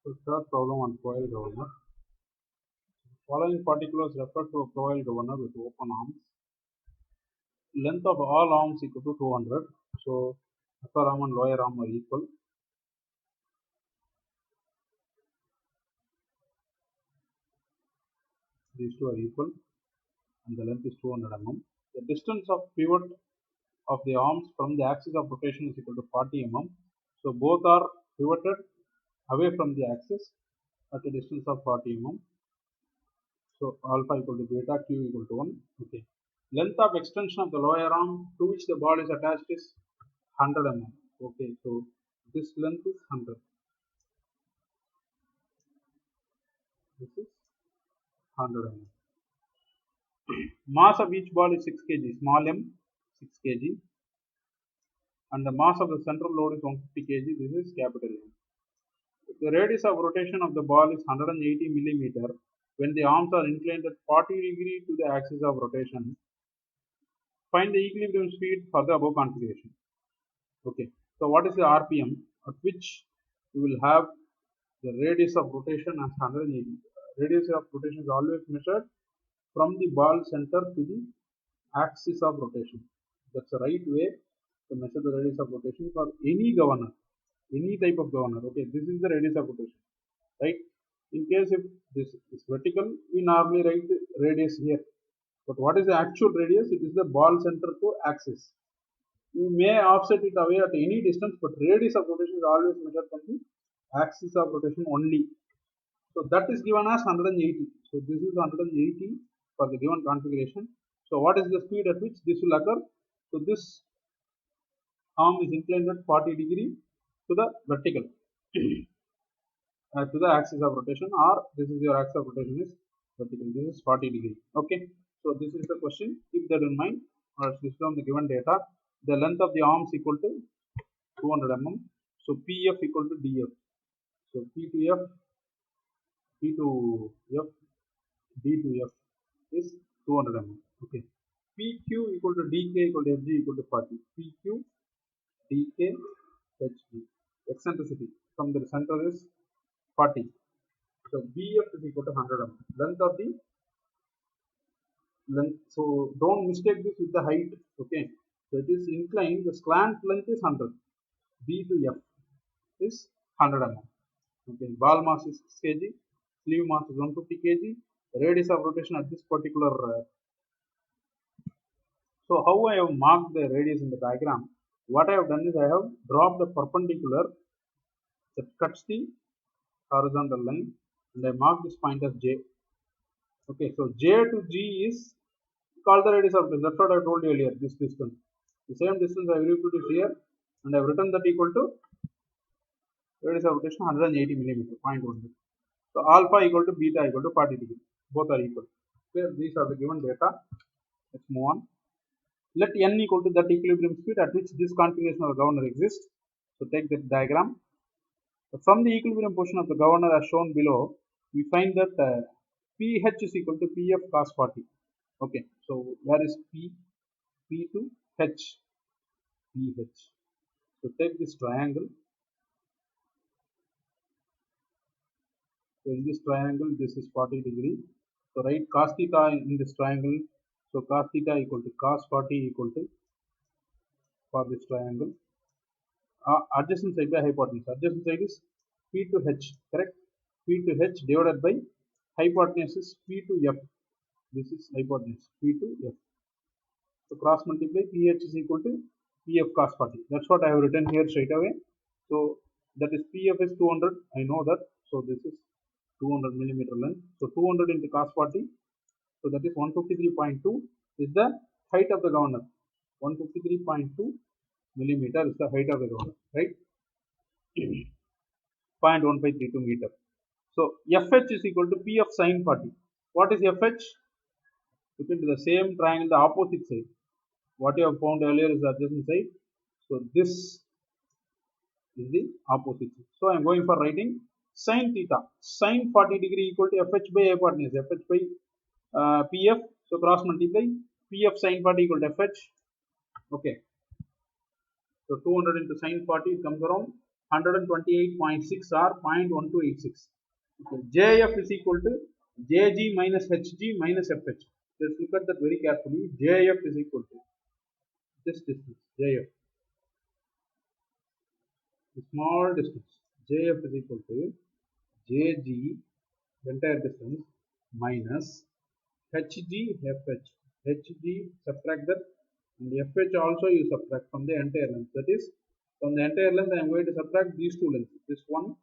So third problem on profile governor. Following particulars refer to a profile governor with open arms. Length of all arms equal to 200. So upper arm and lower arm are equal. These two are equal and the length is 200 mm. The distance of pivot of the arms from the axis of rotation is equal to 40 mm. So both are pivoted away from the axis at a distance of 40 mm. So alpha equal to beta, q equal to 1. Okay. Length of extension of the lower arm to which the ball is attached is 100 mm. Okay, so this length is 100. This is 100 mm. Mass of each ball is 6 kg, small m 6 kg, and the mass of the central load is 150 kg. This is capital M. The radius of rotation of the ball is 180 millimeter when the arms are inclined at 40 degree to the axis of rotation. Find the equilibrium speed for the above configuration. Okay, so what is the RPM at which you will have the radius of rotation as 180? Radius of rotation is always measured from the ball center to the axis of rotation. That's the right way to measure the radius of rotation for any governor, any type of governor. Okay, this is the radius of rotation, right? In case if this is vertical, we normally write the radius here. But what is the actual radius? It is the ball center to axis. You may offset it away at any distance, but radius of rotation is always measured from the axis of rotation only. So that is given as 180. So this is 180 for the given configuration. So what is the speed at which this will occur? So this arm is inclined at 40 degree to the vertical to the axis of rotation, or this is your axis of rotation is vertical. This is 40 degree. Okay. So this is the question. Keep that in mind. This from the given data. The length of the arms equal to 200 mm. So PF equal to DF. So P to F, P to F, D to F is 200 mm. Okay. PQ equal to DK equal to FG equal to 40. PQ, DK, HG. Eccentricity from the center is 40. So BF is equal to 100 mm. Length of the length. So don't mistake this with the height. Okay. So it is inclined. The slant length is 100. B to F is 100 mm. Okay. Ball mass is 6 kg. Sleeve mass is 150 kg. Radius of rotation at this particular. So how I have marked the radius in the diagram? What I have done is I have dropped the perpendicular that cuts the horizontal line, and I mark this point as J. Okay, so J to G is called the radius of this. That's what I told you earlier. This distance, the same distance I have reproduced here, and I have written that equal to radius of rotation 180 millimeter, 0.1. So alpha equal to beta equal to 40 degree. Both are equal. Okay, these are the given data. Let's move on. Let n equal to that equilibrium speed at which this configuration of the governor exists. So take the diagram. So from the equilibrium position of the governor as shown below, we find that PH is equal to PF cos 40. Okay, so where is P? P to H. PH. So take this triangle. So in this triangle, this is 40 degree. So write cos theta in this triangle. So cos theta equal to cos 40 equal to, for this triangle, adjacent side by hypotenuse. Adjacent side is P to H, correct? P to H divided by hypotenuse is P to F. This is hypotenuse, P to F. So cross multiply, PH is equal to PF cos 40. That's what I have written here straight away. So that is PF is 200. I know that. So this is 200 millimeter length. So 200 into cos 40. So that is 153.2 is the height of the governor. 153.2 millimeter is the height of the governor, right? 0.1532 meter. So FH is equal to PF sin 40. What is FH? Look into the same triangle, the opposite side. What you have found earlier is the adjacent side. So this is the opposite side. So I am going for writing sin theta. Sin 40 degree equal to FH by hypotenuse. FH by PF. So cross multiply. PF sin 40 equal to FH. Okay. So 200 into sin 40 comes around 128.6 or 0.1286. Okay. JF is equal to JG minus HG minus FH. Let's look at that very carefully. JF is equal to this distance, JF, the small distance. JF is equal to JG, the entire distance, minus HG, FH. HG, subtract that, and FH also you subtract from the entire length. That is, from the entire length I am going to subtract these two lengths, this one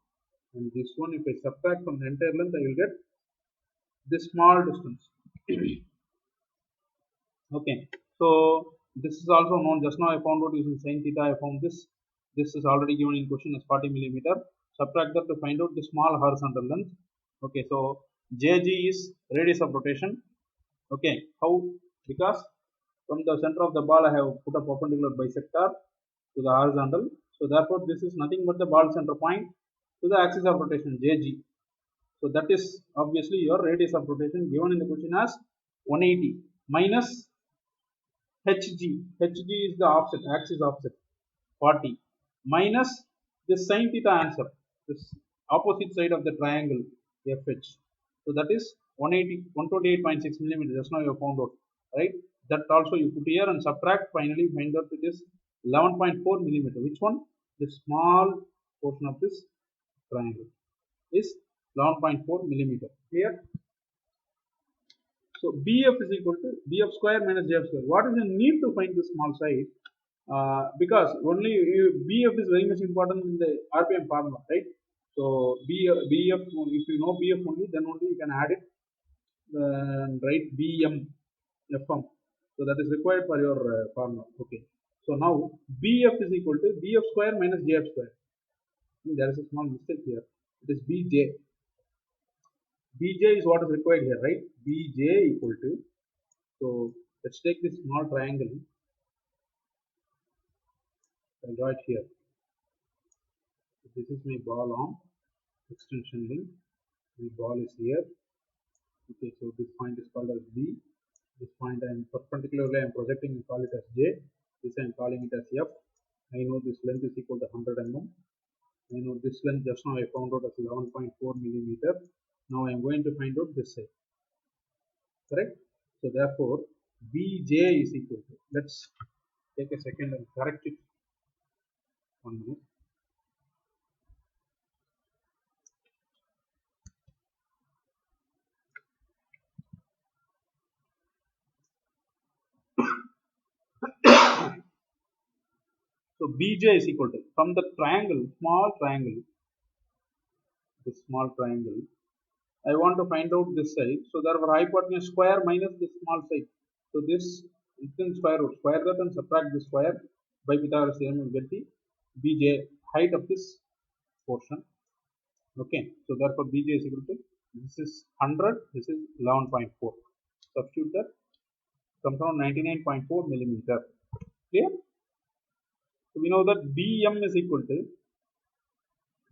and this one. If I subtract from the entire length, I will get this small distance. Okay, so this is also known. Just now I found out using sin theta. I found this. This is already given in question as 40 millimeter. Subtract that to find out the small horizontal length. Okay, so JG is radius of rotation. Okay, how? Because from the center of the ball I have put a perpendicular bisector to the horizontal. So therefore this is nothing but the ball center point to the axis of rotation JG. So that is obviously your radius of rotation given in the question as 180 minus HG. HG is the offset, axis offset, 40, minus this sin theta answer, this opposite side of the triangle FH. So that is 128.6 millimeter. Just now you have found out, right? That also you put here and subtract. Finally, find out it is 11.4 millimeter. Which one? The small portion of this triangle is 11.4 millimeter. Clear? So BF is equal to BF square minus JF square. What is the need to find this small side? Because only BF is very much important in the RPM formula, right? So BF, if you know BF only, then only you can add it and write BM FM. So that is required for your formula. Okay. So now BF is equal to BF square minus JF square. There is a small mistake here. It is BJ. BJ is what is required here, right? BJ equal to, so let's take this small triangle. I'll draw it here. So this is my ball arm extension link. The ball is here. Okay, so this point is called as B. This point I am perpendicularly I am projecting and call it as J. This I am calling it as F. I know this length is equal to 100 mm. I know this length just now I found out as 11.4 millimeter. Now I am going to find out this side. Correct? So therefore BJ is equal to, let's take a second and correct it. 1 minute. So BJ is equal to, from the triangle, small triangle, this small triangle, I want to find out this side. So therefore hypotenuse square minus this small side. So this within square root, square that and subtract this square by Pythagoras theorem, you get the BJ, height of this portion. Okay, so therefore BJ is equal to, this is 100, this is 11.4. Substitute that, comes around 99.4 millimeter. Clear? So we know that BM is equal to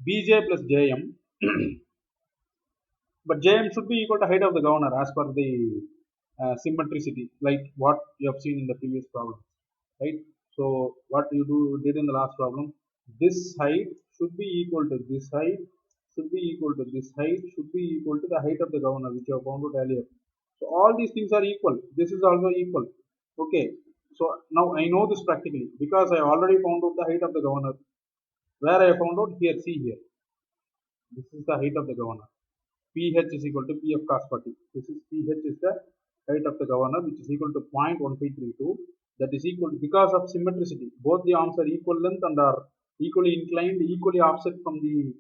BJ plus JM. But Jm should be equal to height of the governor as per the symmetricity, like what you have seen in the previous problem, right? So what you did in the last problem, this height should be equal to this height, should be equal to this height, should be equal to the height of the governor, which you have found out earlier. So all these things are equal. This is also equal. Okay. So now I know this practically because I already found out the height of the governor. Where I found out here, see here. This is the height of the governor. PH is equal to PF cos 40. This is PH is the height of the governor, which is equal to 0.1532. That is equal to, because of symmetricity. Both the arms are equal length and are equally inclined, equally offset from the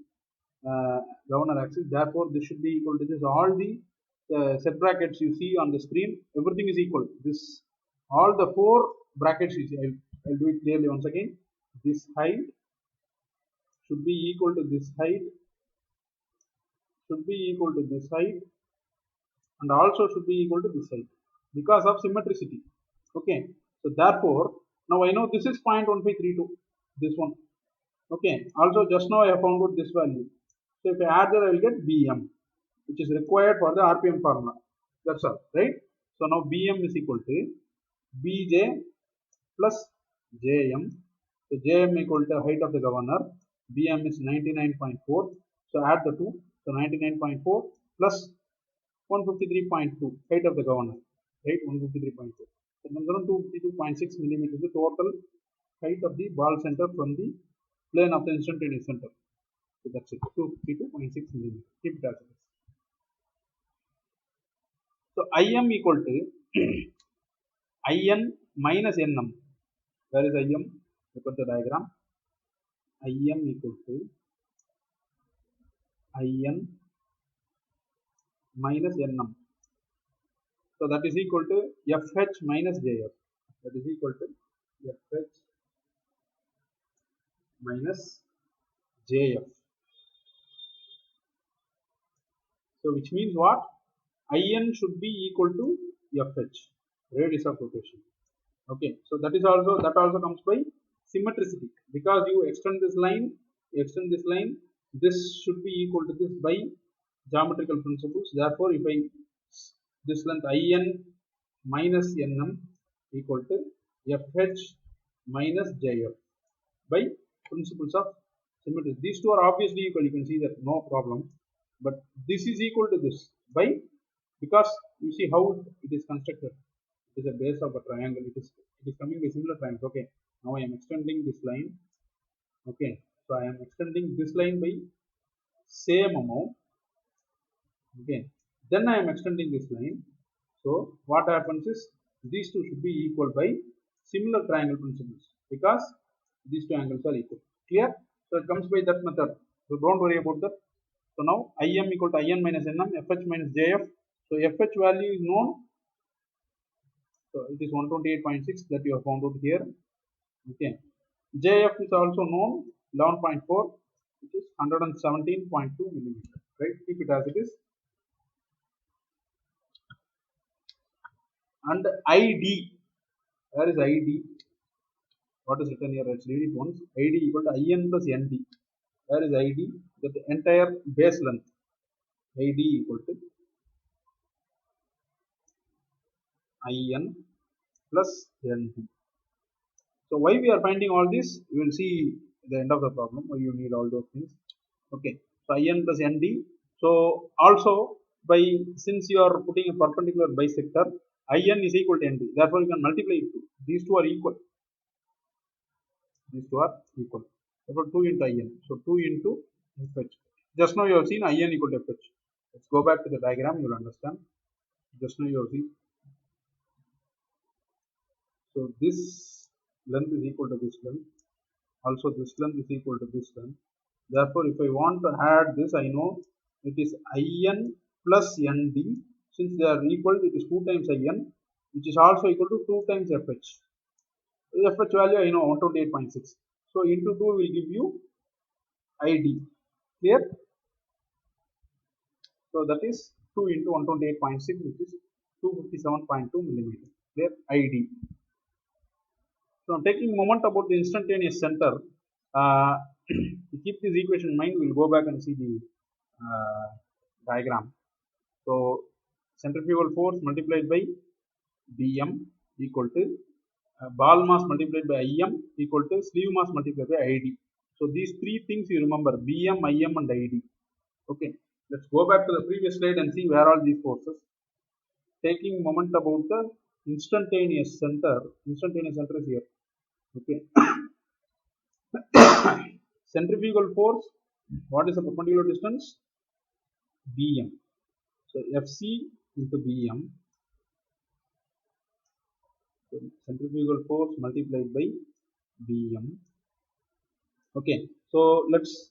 governor axis. Therefore, this should be equal to this. All the set brackets you see on the screen, everything is equal. This, all the four brackets you see. I'll do it clearly once again. This height should be equal to this height, should be equal to this height, and also should be equal to this height because of symmetricity. Okay, so therefore now I know this is 0.1532, this one. Okay, also just now I have found out this value. So if I add that, I will get BM, which is required for the RPM formula. That's all, right? So now BM is equal to BJ plus JM. So JM equal to height of the governor BM is 99.4. So add the two. So 99.4 plus 153.2, height of the governor, right? 153.2. So comes around 252.6 millimeters, the total height of the ball center from the plane of the instantaneous center. So that's it, 252.6 millimeters. Keep it as it is. So IM equal to IN minus NM. Where is IM? Look at the diagram. IM equal to IN minus NM. So that is equal to FH minus JF. That is equal to FH minus JF. So which means what? IN should be equal to FH, radius of rotation. Okay, so that also comes by symmetricity, because you extend this line, this should be equal to this by geometrical principles. Therefore, if I this length IN minus NM equal to FH minus JF by principles of symmetry. These two are obviously equal. You can see that, no problem. But this is equal to this by, because you see how it is constructed. It is a base of a triangle. It is coming by similar triangles. Okay. Now I am extending this line. Okay. So I am extending this line by same amount. Okay. Then I am extending this line. So what happens is these two should be equal by similar triangle principles, because these two angles are equal. Clear? So it comes by that method. So don't worry about that. So now IM equal to IN minus NM, FH minus JF. So FH value is known. So it is 128.6 that you have found out here. Okay. JF is also known, 11.4, which is 117.2 millimeter. Right? Keep it as it is. And ID. Where is ID? What is written here? Let's read it once. ID equal to IN plus ND. Where is ID? That the entire base length. ID equal to IN plus ND. So why we are finding all this? We will see at the end of the problem why you need all those things. Okay. So IN plus ND. So also, by since you are putting a perpendicular bisector, IN is equal to ND. Therefore, you can multiply it. These two are equal. These two are equal. Therefore, 2 into IN. So 2 into FH. Just now you have seen IN equal to FH. Let's go back to the diagram. You will understand. Just now you have seen. So this length is equal to this length. Also, this length is equal to this length. Therefore, if I want to add this, I know it is IN plus ND. Since they are equal, it is 2 times IN, which is also equal to 2 times FH. FH value I know, 128.6. So into 2 will give you ID. Clear? So that is 2 into 128.6, which is 257.2 millimeter. Clear? ID. So taking moment about the instantaneous center, to keep this equation in mind, we will go back and see the diagram. So centrifugal force multiplied by Bm equal to ball mass multiplied by Im equal to sleeve mass multiplied by Id. So these three things you remember: Bm, Im, and Id. Okay, let's go back to the previous slide and see where all these forces. Taking moment about the instantaneous center. Instantaneous center is here. Okay. Centrifugal force. What is the perpendicular distance? Bm. So Fc into Bm. So centrifugal force multiplied by Bm. Okay. So let's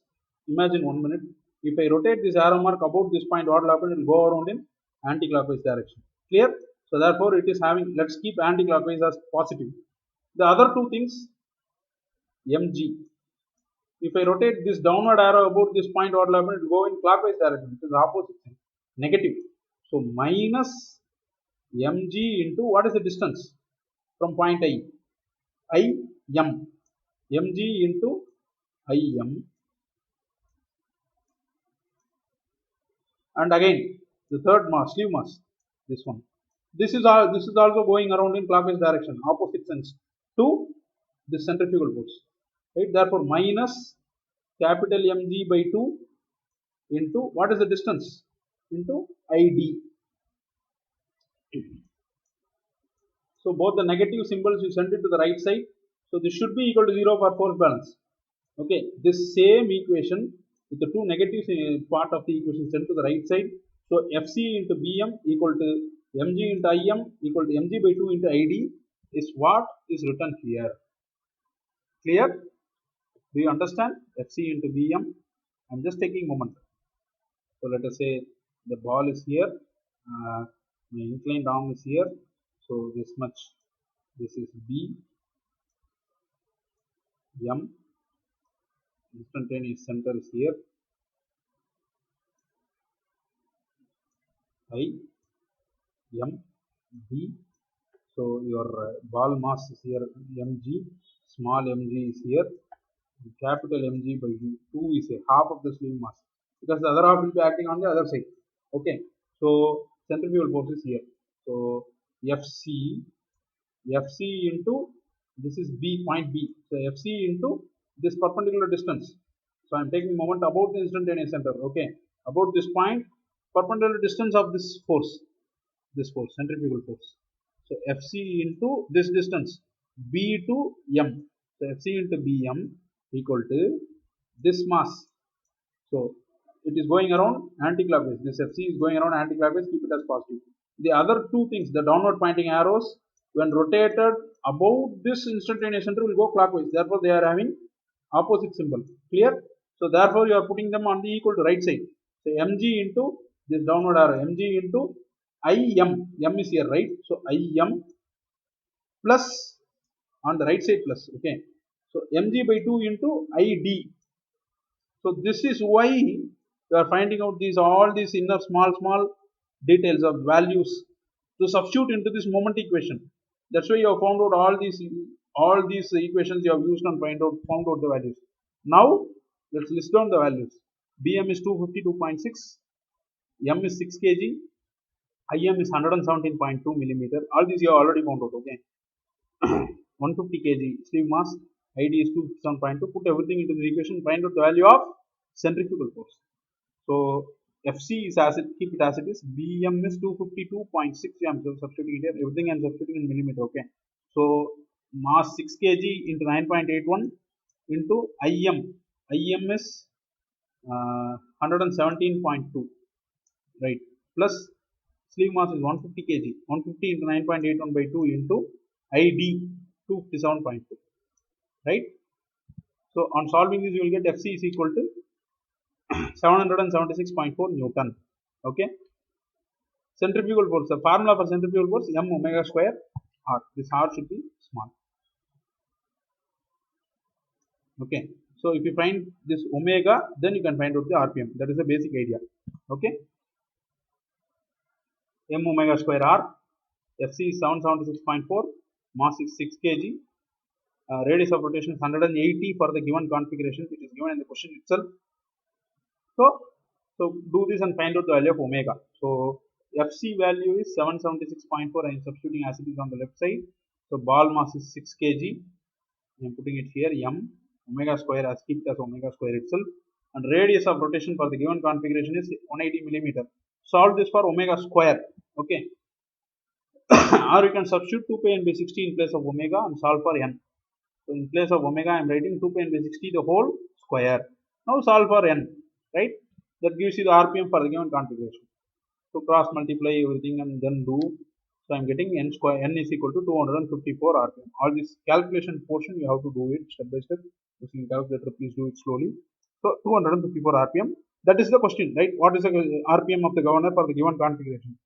imagine 1 minute. If I rotate this arrow mark about this point, what will happen? It will go around in anti-clockwise direction. Clear? So therefore, it is having. Let's keep anti-clockwise as positive. The other two things, mg. If I rotate this downward arrow about this point, what will happen? It will go in clockwise direction. It is opposite sign, negative. So minus mg into what is the distance from point I? Im. Mg into Im. And again, the third mass, sleeve mass, this one. This is also going around in clockwise direction, opposite sense to the centrifugal force. Right? Therefore, minus capital mg by 2 into what is the distance into id. So both the negative symbols you send it to the right side. So this should be equal to 0 for force balance. Okay, this same equation with the two negative part of the equation sent to the right side. So Fc into Bm equal to mg into Im equal to mg by 2 into id is what is written here. Clear? Do you understand? Fc into Bm. I'm just taking a moment. So let us say the ball is here, my inclined arm is here. So this much, this is B, M, instantaneous center is here, I, M, B. So your ball mass is here, mg, small mg is here, capital mg by 2 is a half of the sleeve mass because the other half will be acting on the other side. Okay, so centrifugal force is here. So Fc into this is B, point B. So Fc into this perpendicular distance. So I am taking a moment about the instantaneous center. Okay, about this point, perpendicular distance of this force, centrifugal force. So Fc into this distance B to M. So Fc into Bm equal to this mass. So it is going around anti-clockwise. This Fc is going around anti-clockwise. Keep it as positive. The other two things, the downward pointing arrows, when rotated above this instantaneous center will go clockwise. Therefore, they are having opposite symbol. Clear? So therefore, you are putting them on the equal to right side. So mg into this downward arrow, mg into Im. M is here, right? So Im plus on the right side plus. Okay. So mg by 2 into id. So this is why you are finding out all these inner small details of values to substitute into this moment equation. That's why you have found out all these equations you have used and found out the values. Now let's list down the values. Bm is 252.6, M is 6 kg, Im is 117.2 millimeter. All these you have already found out. Okay. 150 kg sleeve mass, id is 257.2. Put everything into the equation, find out the value of centrifugal force. So Fc is as it, keep it as it is. Bm is 252.6. I'm substituting it here. Everything I'm substituting in millimeter. Okay. So mass 6 kg into 9.81 into Im. Im is 117.2. Right. Plus sleeve mass is 150 kg. 150 into 9.81 by 2 into id 257.2. Right. So on solving this, you will get Fc is equal to 776.4 Newton. Okay. Centrifugal force. The formula for centrifugal force m omega square r. This r should be small. Okay. So if you find this omega, then you can find out the RPM. That is the basic idea. Okay. M omega square r. Fc is 776.4. Mass is 6 kg. Radius of rotation is 180 for the given configuration. It is given in the question itself. So do this and find out the value of omega. So Fc value is 776.4. I am substituting as it is on the left side. So ball mass is 6 kg. I am putting it here m. Omega square, as keep it as omega square itself. And radius of rotation for the given configuration is 180 millimeter. Solve this for omega square. Okay. Or you can substitute 2 pi n by 60 in place of omega and solve for n. So in place of omega, I am writing 2 pi n by 60 the whole square. Now solve for n, right? That gives you the RPM for the given configuration. So cross multiply everything and then do. So I am getting n square, n is equal to 254 RPM. All this calculation portion you have to do it step by step. Using calculator, please do it slowly. So 254 RPM. That is the question, right? What is the RPM of the governor for the given configuration?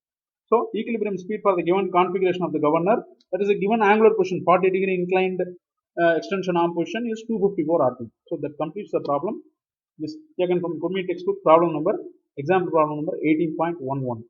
So equilibrium speed for the given configuration of the governor, that is a given angular position, 40-degree inclined extension arm position is 254 RPM. So that completes the problem. This taken from Kurmi textbook, example problem number 18.11.